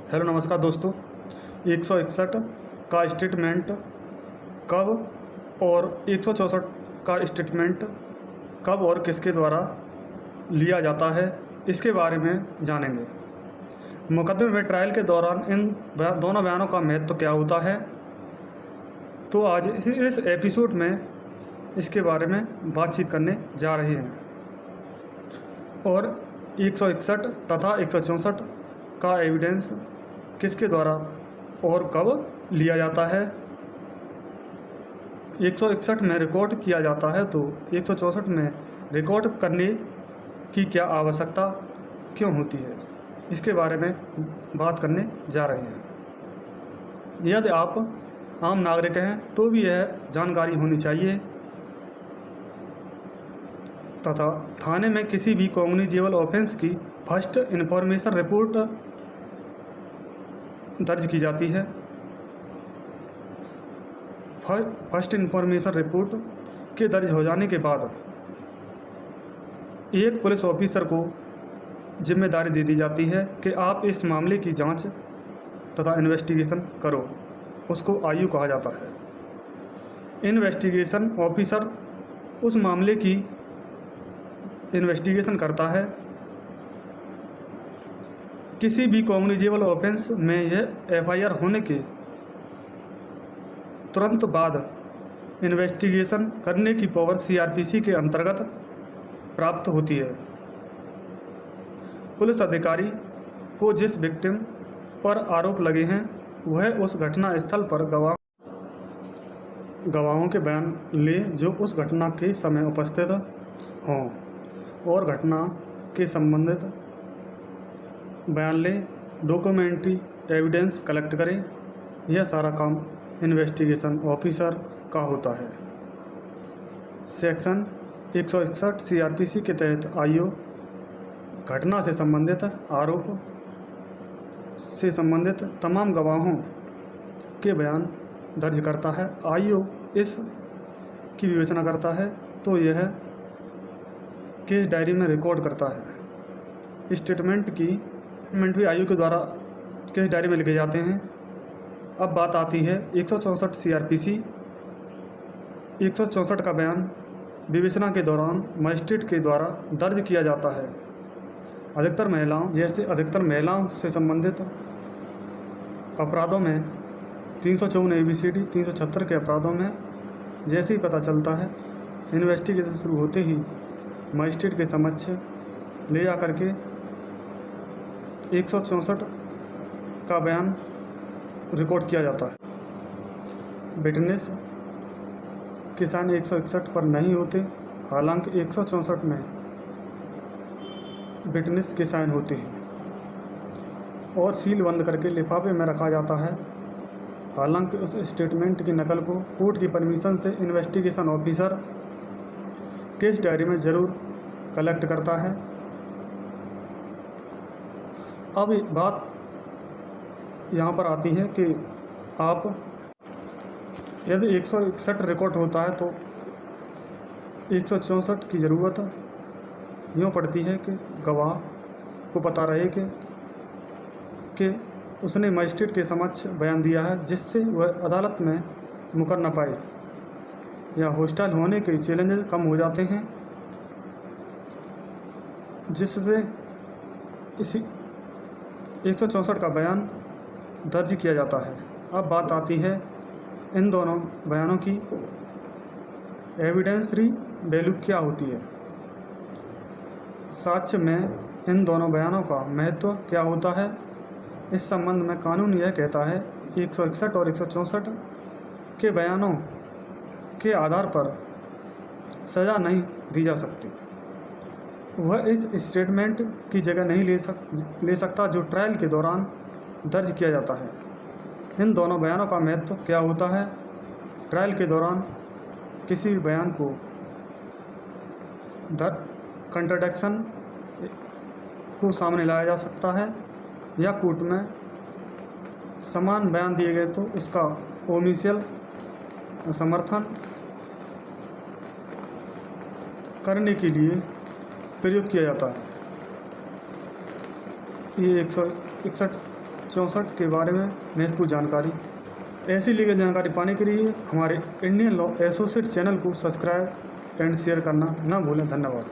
Hello नमस्कार दोस्तों। 161 का स्टेटमेंट कब और 164 का स्टेटमेंट कब और किसके द्वारा लिया जाता है, इसके बारे में जानेंगे। मुकदमे में ट्रायल के दौरान इन दोनों बयानों का महत्व क्या होता है, तो आज इस एपिसोड में इसके बारे में बातचीत करने जा रहे हैं। और 161 तथा 164 का एविडेंस किसके द्वारा और कब लिया जाता है। 161 में रिकॉर्ड किया जाता है तो 164 में रिकॉर्ड करने की क्या आवश्यकता क्यों होती है, इसके बारे में बात करने जा रहे हैं। यदि आप आम नागरिक हैं तो भी यह जानकारी होनी चाहिए तथा थाने में किसी भी कॉग्निजेबल ऑफेंस की फर्स्ट इन्फॉर्मेशन रिपोर्ट दर्ज की जाती है। फर्स्ट इन्फॉर्मेशन रिपोर्ट के दर्ज हो जाने के बाद एक पुलिस ऑफिसर को जिम्मेदारी दे दी जाती है कि आप इस मामले की जांच तथा इन्वेस्टिगेशन करो। उसको आईयू कहा जाता है। इन्वेस्टिगेशन ऑफिसर उस मामले की इन्वेस्टिगेशन करता है। किसी भी कॉग्निजेबल ऑफेंस में यह एफआईआर होने के तुरंत बाद इन्वेस्टिगेशन करने की पावर सीआरपीसी के अंतर्गत प्राप्त होती है। पुलिस अधिकारी को जिस विक्टिम पर आरोप लगे हैं वह उस घटना स्थल पर गवाहों के बयान ले जो उस घटना के समय उपस्थित हों और घटना के संबंधित बयान ले, डॉक्यूमेंट्री एविडेंस कलेक्ट करें। यह सारा काम इन्वेस्टिगेशन ऑफिसर का होता है। सेक्शन 161 सीआरपीसी के तहत आईओ घटना से संबंधित आरोप से संबंधित तमाम गवाहों के बयान दर्ज करता है। आईओ इस की विवेचना करता है तो यह केस डायरी में रिकॉर्ड करता है। स्टेटमेंट भी आईओ के द्वारा केस डायरी में लिखे जाते हैं। अब बात आती है 164 सीआरपीसी। 164 का बयान विवेचना के दौरान मजिस्ट्रेट के द्वारा दर्ज किया जाता है। अधिकतर महिलाओं से संबंधित अपराधों में 354 ABCD 376 के अपराधों में जैसे ही पता चलता है, इन्वेस्टिगेशन शुरू होते ही मजिस्ट्रेट के समक्ष ले जा करके 164 का बयान रिकॉर्ड किया जाता है। विटनेस के साइन 161 पर नहीं होते, हालांकि 164 में विटनेस के साइन होते हैं और सील बंद करके लिफाफे में रखा जाता है। हालांकि उस स्टेटमेंट की नकल को कोर्ट की परमिशन से इन्वेस्टिगेशन ऑफिसर केस डायरी में ज़रूर कलेक्ट करता है। अब बात यहाँ पर आती है कि आप यदि 161 रिकॉर्ड होता है तो 164 की ज़रूरत यूँ पड़ती है कि गवाह को पता रहे कि उसने मजिस्ट्रेट के समक्ष बयान दिया है, जिससे वह अदालत में मुकर न पाए या हॉस्टाइल होने के चैलेंजेस कम हो जाते हैं, जिससे इसी 164 का बयान दर्ज किया जाता है। अब बात आती है इन दोनों बयानों की एविडेंसरी वैल्यू क्या होती है। साक्ष्य में इन दोनों बयानों का महत्व क्या होता है। इस संबंध में कानून यह कहता है 161 और 164 के बयानों के आधार पर सज़ा नहीं दी जा सकती। वह इस स्टेटमेंट की जगह नहीं ले सकता जो ट्रायल के दौरान दर्ज किया जाता है। इन दोनों बयानों का महत्व क्या होता है। ट्रायल के दौरान किसी भी बयान को कंट्राडिक्शन को सामने लाया जा सकता है या कोर्ट में समान बयान दिए गए तो उसका ओमिशियल समर्थन करने के लिए प्रयोग किया जाता है। ये 161 64 के बारे में महत्वपूर्ण जानकारी। ऐसी लीगल जानकारी पाने के लिए हमारे इंडियन लॉ एसोसिएट चैनल को सब्सक्राइब एंड शेयर करना न भूलें। धन्यवाद।